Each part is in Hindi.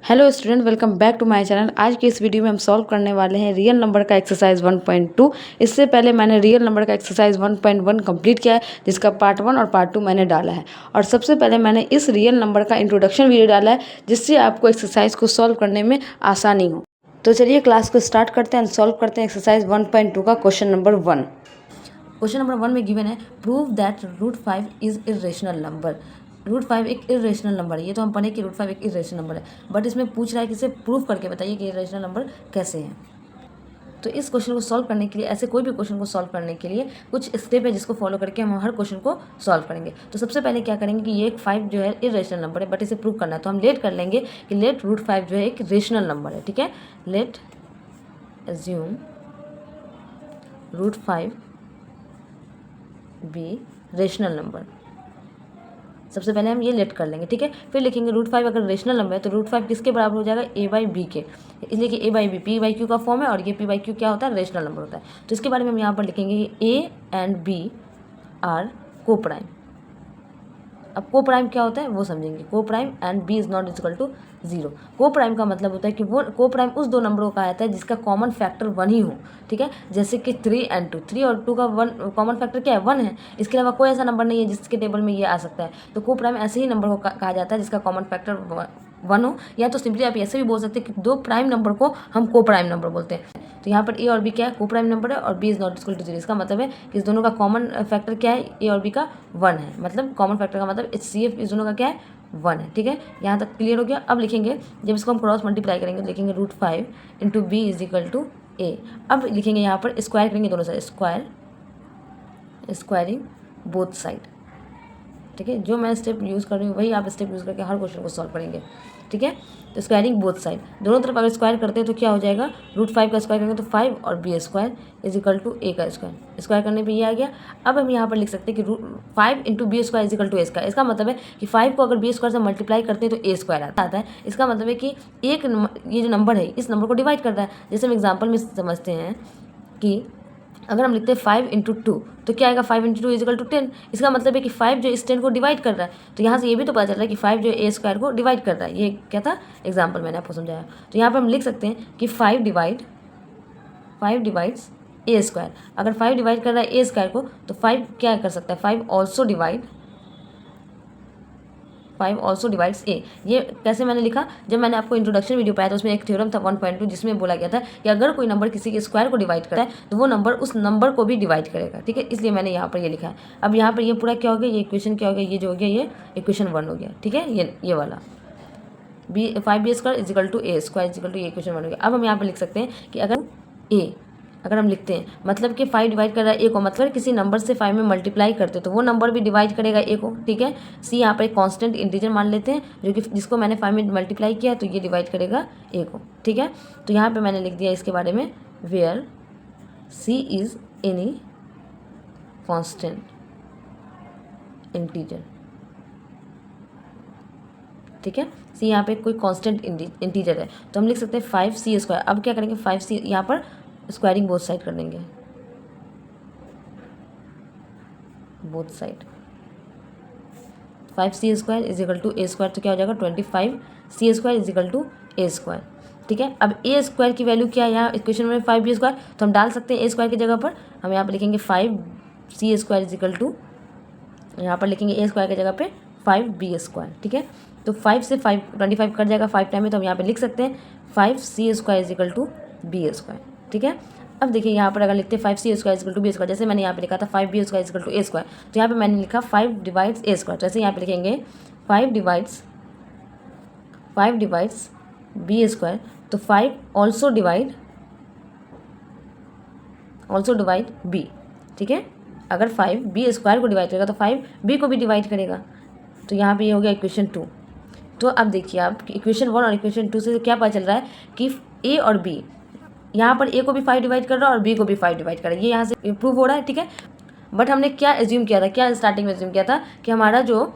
Hello student, welcome back to my channel. आज की इस वीडियो में हम सॉल्व करने वाले हैं रियल नंबर का एक्सरसाइज 1.2। इससे पहले मैंने रियल नंबर का एक्सरसाइज 1.1 कंप्लीट किया है, जिसका पार्ट 1 और पार्ट 2 मैंने डाला है। और सबसे पहले मैंने इस रियल नंबर का इंट्रोडक्शन वीडियो डाला है, जिससे आपको एक्सरसाइज को सॉल्व करने में आसानी हो। तो चलिए क्लास को स्टार्ट करते हैं, सॉल्व करते हैं एक्सरसाइज 1.2 का क्वेश्चन नंबर 1। क्वेश्चन नंबर 1 में गिवन है prove that √5 is irrational number. √5 एक इरेशनल नंबर है। ये तो हम पढ़े कि √5 एक इरेशनल नंबर है, बट इसमें पूछ रहा है कि इसे प्रूव करके बताइए कि इरेशनल नंबर कैसे है। तो इस क्वेश्चन को सॉल्व करने के लिए, ऐसे कोई भी क्वेश्चन को सॉल्व करने के लिए कुछ स्टेप है जिसको फॉलो करके हम हर क्वेश्चन को सॉल्व करेंगे। तो सबसे पहले क्या करेंगे कि ये एक 5 जो है इरेशनल नंबर है, बट इसे प्रूव करना है। तो हम लेट कर लेंगे कि लेट √5 जो है एक रेशनल नंबर है। ठीक है, let assume √5 be rational number. सबसे पहले हम ये लेट कर लेंगे। ठीक है, फिर लिखेंगे √5 अगर रेशनल नंबर है तो √5 किसके बराबर हो जाएगा, a/b के। इसलिए कि a/b p/q का फॉर्म है और ये p/q क्या होता है, रेशनल नंबर होता है। तो इसके बारे में हम यहाँ पर लिखेंगे a and b are coprime. अब को प्राइम क्या होता है वो समझेंगे। Coprime and b is not equal to 0। को प्राइम का मतलब होता है कि वो को प्राइम उस दो नंबरों का आता है जिसका कॉमन फैक्टर 1 ही हो। ठीक है, जैसे कि 3 एंड 2। 3 और 2 का 1 कॉमन फैक्टर क्या है, 1 है। इसके अलावा कोई ऐसा नंबर नहीं है जिसके टेबल में ये आ सकता है। तो को प्राइम ऐसे ही नंबर को कहा जाता है जिसका कॉमन फैक्टर 1 हो। या तो सिंपली आप ऐसे भी बोल सकते हैं कि दो प्राइम नंबर को हम को प्राइम नंबर बोलते हैं। तो यहाँ पर ए और बी क्या है, को प्राइम नंबर है, और B is not equal to 0। इसका मतलब है कि इस दोनों का कॉमन फैक्टर क्या है, ए और बी का 1 है। मतलब कॉमन फैक्टर का मतलब HCF इस दोनों का क्या है, 1 है। ठीक है, यहाँ तक क्लियर हो गया। अब लिखेंगे, जब इसको हम क्रॉस मल्टीप्लाई करेंगे तो लिखेंगे √5 into B is equal to A. अब लिखेंगे यहाँ पर स्क्वायर करेंगे दोनों साइड, स्क्वायरिंग बोथ साइड। ठीक है, जो मैं स्टेप यूज़ कर रही हूँ वही आप स्टेप यूज़ करके हर क्वेश्चन को सॉल्व करेंगे। ठीक है, तो स्क्वायरिंग बोथ साइड, दोनों तरफ अगर स्क्वायर करते हैं तो क्या हो जाएगा, √5 का स्क्वायर करेंगे तो 5 और b square is equal to a का स्क्वायर। स्क्वायर करने पे ये आ गया। अब हम यहाँ पर लिख सकते हैं कि 5 into B square is equal to a square. इसका मतलब है कि 5 को अगर b स्क्वायर से मल्टीप्लाई करते हैं तो a स्क्वायर आता है। इसका मतलब है कि एक ये जो नंबर है इस नंबर को डिवाइड करता है। जैसे हम एग्जाम्पल में समझते हैं कि अगर हम लिखते हैं 5 इंटू 2 तो क्या आएगा, 5 इंटू 2 इज इक्वल टू 10। इसका मतलब है कि 5 जो इस 10 को डिवाइड कर रहा है। तो यहाँ से ये भी तो पता चल रहा है कि 5 जो a स्क्वायर को डिवाइड कर रहा है। ये क्या था, एग्जाम्पल मैंने आपको समझाया। तो यहाँ पर हम लिख सकते हैं कि 5 डिवाइड्स a स्क्वायर। अगर 5 डिवाइड कर रहा है a स्क्वायर को तो 5 क्या कर सकता है, 5 ऑल्सो डिवाइड्स a। ये कैसे मैंने लिखा, जब मैंने आपको इंट्रोडक्शन वीडियो पाया तो उसमें एक थ्योरम था 1.2 जिसमें बोला गया था कि अगर कोई नंबर किसी के स्क्वायर को डिवाइड करता है तो वो नंबर उस नंबर को भी डिवाइड करेगा। ठीक है, इसलिए मैंने यहाँ पर ये लिखा है। अब यहाँ पर ये पूरा क्या हो गया, ये इक्वेशन क्या हो गया, ये जो हो गया ये इक्वेशन 1 हो गया। ठीक है, ये वाला 5b square is equal to a square is equal to ये इक्वेशन 1 हो गया। अब हम यहाँ पर लिख सकते हैं कि अगर हम लिखते हैं मतलब कि 5 डिवाइड कर रहा है a को, मतलब किसी नंबर से 5 में मल्टीप्लाई करते तो वो नंबर भी डिवाइड करेगा a को। ठीक है, c यहाँ पर एक कांस्टेंट इंटीजर मान लेते हैं जो कि जिसको मैंने 5 में मल्टीप्लाई किया तो ये डिवाइड करेगा a को। ठीक है, तो यहाँ पे मैंने लिख दिया इसके बारे में, where c is any constant integer. ठीक है, c यहाँ पे कोई कांस्टेंट इंटीजर है तो हम लिख सकते हैं 5c स्क्वायर। अब क्या करेंगे, 5c यहाँ पर स्क्वायरिंग बोथ साइड कर देंगे, both side 5c square is equal to a square. तो क्या हो जाएगा, 25c square is equal to a square. ठीक है, अब a स्क्वायर की वैल्यू क्या है, यहाँ इक्वेशन में 5b स्क्वायर, तो हम डाल सकते हैं a स्क्वायर की जगह पर। हम यहाँ पर लिखेंगे 5c square is equal to, यहाँ पर लिखेंगे a स्क्वायर की जगह पे 5b स्क्वायर। ठीक है, तो 5 से 25 कट जाएगा 5 टाइम में, तो हम यहाँ पे लिख सकते हैं 5c square is equal to b square. ठीक है, अब देखिए यहाँ पर अगर लिखते हैं 5c square is equal to b square, जैसे मैंने यहाँ पे लिखा था 5b square is equal to a square, तो यहाँ पे मैंने लिखा 5 डिवाइड्स a स्क्वायर। जैसे यहाँ पे लिखेंगे 5 डिवाइड्स b स्क्वायर, तो 5 ऑल्सो डिवाइड b। ठीक है, अगर 5 b स्क्वायर को डिवाइड करेगा तो 5 b को भी डिवाइड करेगा। तो यहाँ पे ये हो गया इक्वेशन 2। तो अब देखिए आप इक्वेशन 1 और इक्वेशन 2 से क्या पता चल रहा है कि a और b, यहाँ पर a को भी 5 डिवाइड कर रहा है और b को भी 5 डिवाइड कर रहा है। ये यहाँ से प्रूव हो रहा है। ठीक है, बट हमने क्या एज्यूम किया था, क्या स्टार्टिंग में एज्यूम किया था कि हमारा जो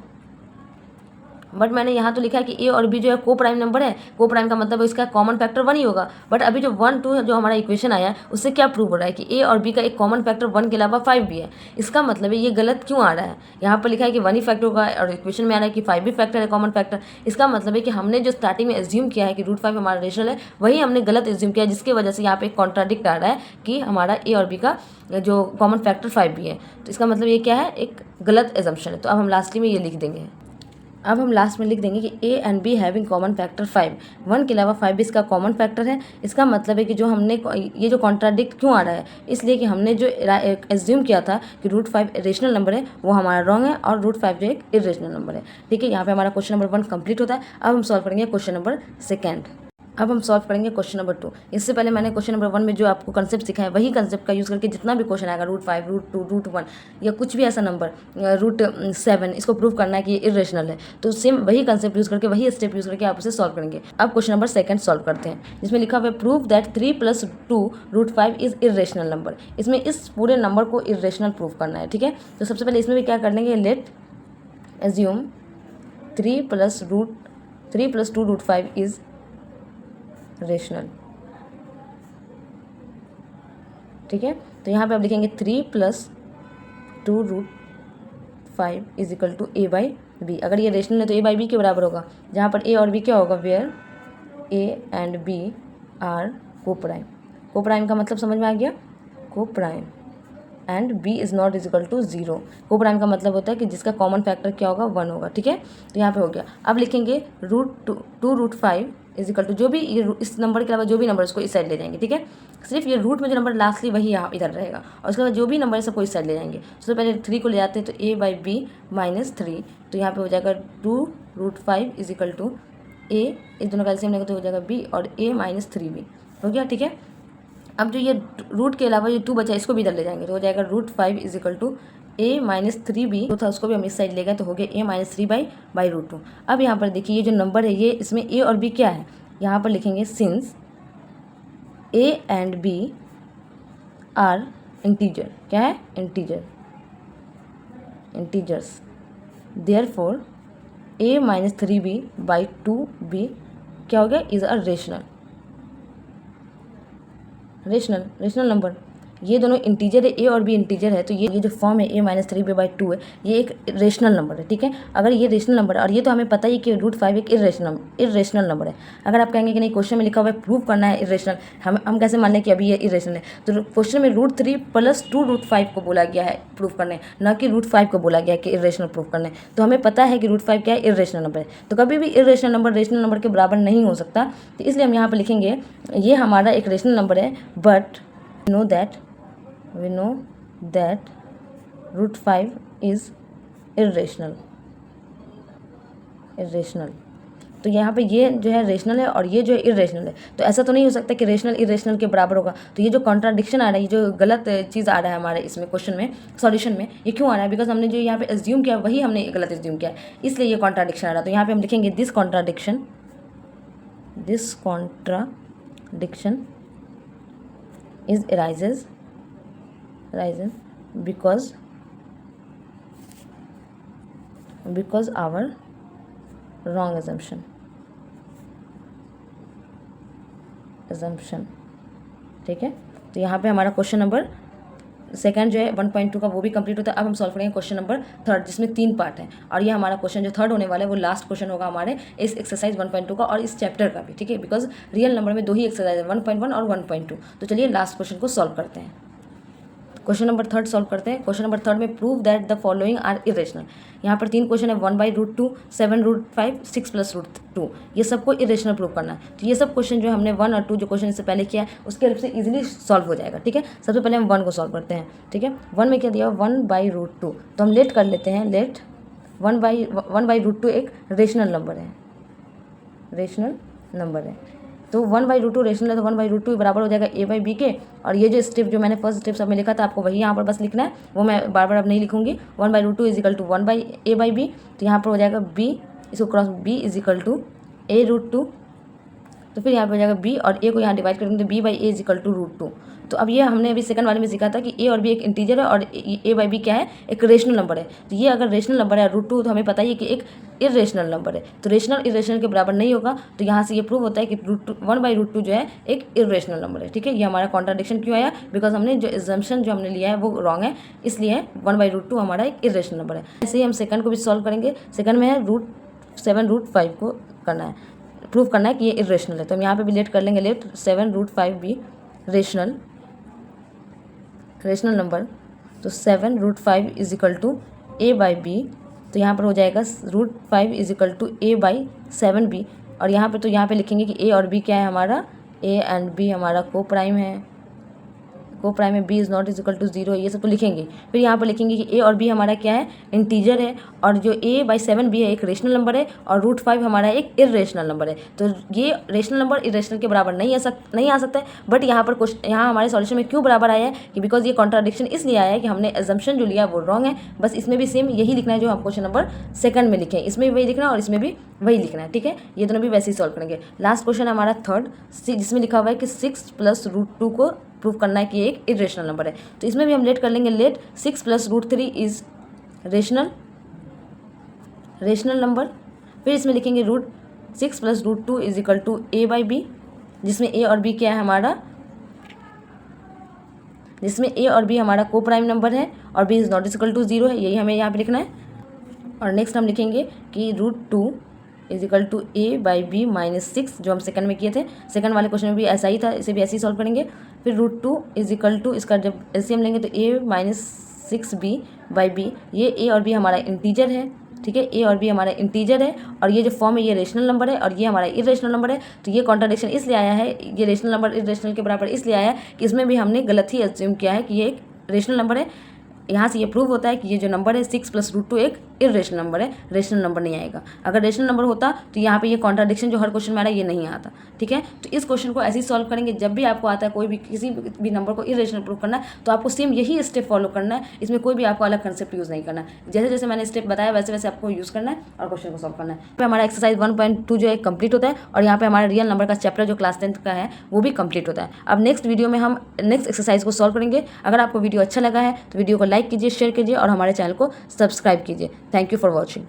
बट मैंने यहाँ तो लिखा है कि ए और बी जो है को प्राइम नंबर है, को प्राइम का मतलब इसका कॉमन फैक्टर 1 ही होगा। बट अभी जो 1 2 जो हमारा इक्वेशन आया है उससे क्या प्रूव हो रहा है कि ए और बी का एक कॉमन फैक्टर 1 के अलावा 5 भी है। इसका मतलब है ये गलत क्यों आ रहा है, यहाँ पर लिखा है कि 1 ही फैक्टर होगा और इक्वेशन में आ रहा है कि 5 भी फैक्टर है कॉमन फैक्टर। इसका मतलब है कि हमने जो स्टार्टिंग में एज्यूम किया है कि √5 हमारा रेशनल है, वही हमने गलत एज्यूम किया है, जिसकी वजह से यहाँ पे एक कॉन्ट्राडिक्ट आ रहा है कि हमारा ए और बी का जो कॉमन फैक्टर 5 भी है। तो इसका मतलब ये क्या है, एक गलत एजम्पशन है। तो अब हम लास्टली में ये लिख देंगे, अब हम लास्ट में लिख देंगे कि A and be having common factor 5, 1 के अलावा 5 भी इसका कॉमन फैक्टर है। इसका मतलब है कि जो हमने ये जो कॉन्ट्राडिक्ट क्यों आ रहा है, इसलिए कि हमने जो एज्यूम किया था कि √5 रेशनल नंबर है वो हमारा रॉन्ग है और √5 जो एक इरेशनल नंबर है। ठीक है, यहाँ पे हमारा क्वेश्चन नंबर 1 कंप्लीट होता है। अब हम सॉल्व करेंगे क्वेश्चन नंबर 2। अब हम सॉल्व करेंगे क्वेश्चन नंबर 2। इससे पहले मैंने क्वेश्चन नंबर 1 में जो आपको कंसेप्ट सिखाया है वही कंसेप्ट का यूज़ करके जितना भी क्वेश्चन आएगा √5 √2 √1 या कुछ भी ऐसा नंबर √7 इसको प्रूव करना है कि ये इरेशनल है, तो सेम वही कंसेप्ट यूज़ करके वही स्टेप यूज़ करके आप उसे सॉल्व करेंगे। अब क्वेश्चन नंबर 2 सॉल्व करते हैं, जिसमें लिखा हुआ है prove that 3 + 2 √5 is irrational number. इसमें इस पूरे नंबर को इरेशनल प्रूव करना है। ठीक है, तो सबसे पहले इसमें भी क्या कर लेंगे, लेट एज्यूम 3 + 2 √5 इज रेशनल। ठीक है, तो यहाँ पे आप लिखेंगे 3 + 2 √5 इज इक्वल टू a/b। अगर ये रेशनल है तो a/b के बराबर होगा, जहाँ पर a और b क्या होगा, where a and b are coprime. Coprime का मतलब समझ में आ गया, coprime and b is not is equal to 0। को प्राइम का मतलब होता है कि जिसका कॉमन फैक्टर क्या होगा, 1 होगा। ठीक है, तो यहाँ पे हो गया। अब लिखेंगे √2 √5 इज इक्वल टू जो भी ये इस नंबर के अलावा जो भी नंबर इसको इस साइड ले जाएंगे। ठीक है, सिर्फ ये रूट में जो नंबर लास्टली वही यहाँ इधर रहेगा और उसके बाद जो भी नंबर है सबको इस साइड ले जाएंगे। सबसे पहले 3 को ले जाते हैं तो a/b - 3, तो यहाँ पे हो जाएगा 2 √5 इज इक्वल टू a, इस दोनों का एलसीएम लेंगे तो हो जाएगा b और a - 3b हो गया। ठीक है, अब जो ये रूट के अलावा ये 2 बचा इसको भी इधर ले जाएंगे तो हो जाएगा √5 is equal to a - 3b जो था उसको भी हम इस साइड ले गए तो हो गया a - 3/√2। अब यहाँ पर देखिए ये जो नंबर है ये इसमें a और b क्या है, यहाँ पर लिखेंगे since a and b are integer. क्या है, integer, integers, therefore a - 3b/2b क्या हो गया, इज अ रेशनल नंबर। ये दोनों इंटीजर है, ए और बी इंटीजर है, तो ये जो फॉर्म है a - 3b/2 है ये एक रेशनल नंबर है। ठीक है, अगर ये रेशनल नंबर है और ये तो हमें पता ही कि √5 एक इरेशनल नंबर है। अगर आप कहेंगे कि नहीं क्वेश्चन में लिखा हुआ है प्रूव करना है इरेशनल, हम कैसे मान लें कि अभी ये इरेशनल है, तो क्वेश्चन में √3 + 2 √5 को बोला गया है प्रूव करने, न कि √5 को बोला गया है कि इरेशनल प्रूव करने। तो हमें पता है कि √5 क्या है, इरेशनल नंबर है, तो कभी भी इरेशनल नंबर रेशनल नंबर के बराबर नहीं हो सकता। तो इसलिए हम यहाँ पर लिखेंगे ये हमारा एक रेशनल नंबर है, but we know that √5 is irrational। तो यहाँ पे ये जो है रेशनल है और ये जो है इरेशनल है, तो ऐसा तो नहीं हो सकता कि रेशनल इरेशनल के बराबर होगा। तो ये जो कॉन्ट्राडिक्शन आ रहा है, ये जो गलत चीज़ आ रहा है हमारे इसमें क्वेश्चन में सॉल्यूशन में, ये क्यों आ रहा है, बिकॉज हमने जो यहाँ पे एज्यूम किया वही हमने गलत एज्यूम किया है, इसलिए ये कॉन्ट्राडिक्शन आ रहा है। तो यहाँ पे हम लिखेंगे this contradiction is arises because our wrong assumption। ठीक है, तो यहाँ पे हमारा क्वेश्चन नंबर 2 जो है 1.2 का वो भी कंप्लीट होता है। अब हम सॉल्व करेंगे क्वेश्चन नंबर 3 जिसमें 3 पार्ट है, और ये हमारा क्वेश्चन जो 3 होने वाला है वो लास्ट क्वेश्चन होगा हमारे इस एक्सरसाइज 1.2 का और इस चैप्टर का भी। ठीक है, बिकॉज रियल नंबर में 2 ही एक्सरसाइज है, 1.1 और 1.2। तो चलिए लास्ट क्वेश्चन को सॉल्व करते हैं। क्वेश्चन नंबर 3 सॉल्व करते हैं। क्वेश्चन नंबर 3 में prove that the following are irrational. यहाँ पर 3 क्वेश्चन है, 1/√2, 7√5, 6 + √2, ये सबको इरेशनल प्रूव करना है। तो ये सब क्वेश्चन जो हमने 1 और 2 जो क्वेश्चन इससे पहले किया है उसके हेल्प से इजीली सॉल्व हो जाएगा। ठीक है, सबसे पहले हम 1 को सॉल्व करते हैं। ठीक है, 1 में क्या दिया, 1/√2, तो हम लेट कर लेते हैं, लेट 1/√2 एक रेशनल नंबर है, तो 1/√2 रेशनल है, तो 1/√2 बराबर हो जाएगा a/b के। और ये जो स्टेप जो मैंने फर्स्ट स्टेप सब में लिखा था आपको वही यहाँ पर बस लिखना है, वो मैं बार बार अब नहीं लिखूंगी। 1/√2 इज इक्वल टू 1/a/b, तो यहाँ पर हो जाएगा b, इसको cross b is equal to a√2 तो फिर यहाँ पे हो जाएगा b और a को यहाँ डिवाइड करेंगे तो b by A is equal to √2। तो अब ये हमने अभी सेकंड वाले में सीखा था कि a और b एक इंटीजर है और a बाई b क्या है, एक रेशनल नंबर है। तो ये अगर रेशनल नंबर है √2 तो हमें पता ही है कि एक इरेशनल नंबर है, तो रेशनल इरेशनल के बराबर नहीं होगा। तो यहाँ से ये प्रूव होता है कि √1/√2 जो है एक इरेशनल नंबर है। ठीक है, ये हमारा कॉन्ट्राडिक्शन क्यों आया, बिकॉज हमने जो एजम्पशन जो हमने लिया है वो रॉन्ग है, इसलिए 1/√2 हमारा एक इरेशनल नंबर है। ऐसे ही हम सेकंड को भी सॉल्व करेंगे। सेकंड में है √7√5 को करना है, प्रूव करना है कि ये इरेशनल है। तो हम यहाँ पे भी लेट कर लेंगे, लेट 7√5 भी रेशनल नंबर। तो 7√5 इज इक्वल टू a/b। तो यहाँ पर हो जाएगा √5 इज इक्वल टू a/7b। और यहाँ पे तो यहाँ पे लिखेंगे कि a और b क्या है हमारा, a एंड b हमारा को प्राइम है, b is not is equal to 0, ये सब तो लिखेंगे। फिर यहाँ पर लिखेंगे कि a और b हमारा क्या है, इंटीजर है, और जो a/7b है एक रेशनल नंबर है और √5 हमारा एक इरेशनल नंबर है। तो ये रेशनल नंबर इरेशनल के बराबर नहीं आ सकता है। बट यहाँ पर यहाँ हमारे सॉल्यूशन में क्यों बराबर आया है कि बिकॉज ये कॉन्ट्राडिक्शन इसलिए आया है कि हमने एजम्पशन जो लिया वो रॉन्ग है। बस इसमें भी सेम यही लिखना है जो हम क्वेश्चन नंबर सेकंड में लिखे हैं, इसमें भी वही लिखना है और इसमें भी वही लिखना है। ठीक है, ये दोनों भी वैसे ही सॉल्व करेंगे। लास्ट क्वेश्चन हमारा थर्ड, जिसमें लिखा हुआ है कि 6 + √2 को प्रूव करना है कि ये एक इरेशनल नंबर है। तो इसमें भी हम लेट कर लेंगे, लेट 6 + √3 इज रेशनल नंबर। फिर इसमें लिखेंगे √6 + √2 इज इक्वल टू a/b, जिसमें a और b क्या है हमारा, जिसमें a और b हमारा को प्राइम नंबर है और b is not is equal to 0 है, यही हमें यहाँ पे लिखना है। और नेक्स्ट हम लिखेंगे कि √2 इज इक्वल टू a/b - 6, जो हम सेकंड में किए थे। सेकंड वाले क्वेश्चन में भी ऐसा ही था, इसे भी ऐसे ही सॉल्व करेंगे। फिर √2 इज इक्वल टू, इसका जब एलसीएम लेंगे तो a - 6b/b, ये a और b हमारा इंटीजर है। ठीक है, a और b हमारा इंटीजर है और ये जो फॉर्म है ये रेशनल नंबर है और ये हमारा इरेशनल नंबर है। तो ये कॉन्ट्राडिक्शन इसलिए आया है, ये रेशनल नंबर इरेशनल के बराबर इसलिए आया है कि इसमें भी हमने गलत ही एज्यूम किया है कि ये एक रेशनल नंबर है। यहाँ से ये प्रूव होता है कि ये जो नंबर है 6 + √2 एक इरेशनल नंबर है, रेशनल नंबर नहीं आएगा। अगर रेशनल नंबर होता तो यहाँ पे ये कॉन्ट्राडिक्शन जो हर क्वेश्चन में आ रहा है ये नहीं आता। ठीक है, तो इस क्वेश्चन को ऐसे ही सॉल्व करेंगे। जब भी आपको आता है कोई भी किसी भी नंबर को इरेशनल प्रूव करना है तो आपको सेम यही स्टेप फॉलो करना है, इसमें कोई भी आपको अलग कंसेप्ट यूज़ नहीं करना है। जैसे जैसे मैंने स्टेप बताया वैसे वैसे आपको यूज़ करना है और क्वेश्चन को सॉल्व करना है। फिर हमारा एक्सरसाइज 1.2 जो है कंप्लीट होता है और यहाँ पे हमारा रियल नंबर का चैप्टर जो क्लास 10th का है वो भी कंप्लीट होता है। अब नेक्स्ट वीडियो में हम नेक्स्ट एक्सरसाइज को सॉल्व करेंगे। अगर आपको वीडियो अच्छा लगा है तो वीडियो को लाइक कीजिए, शेयर कीजिए और हमारे चैनल को सब्सक्राइब कीजिए। Thank you for watching.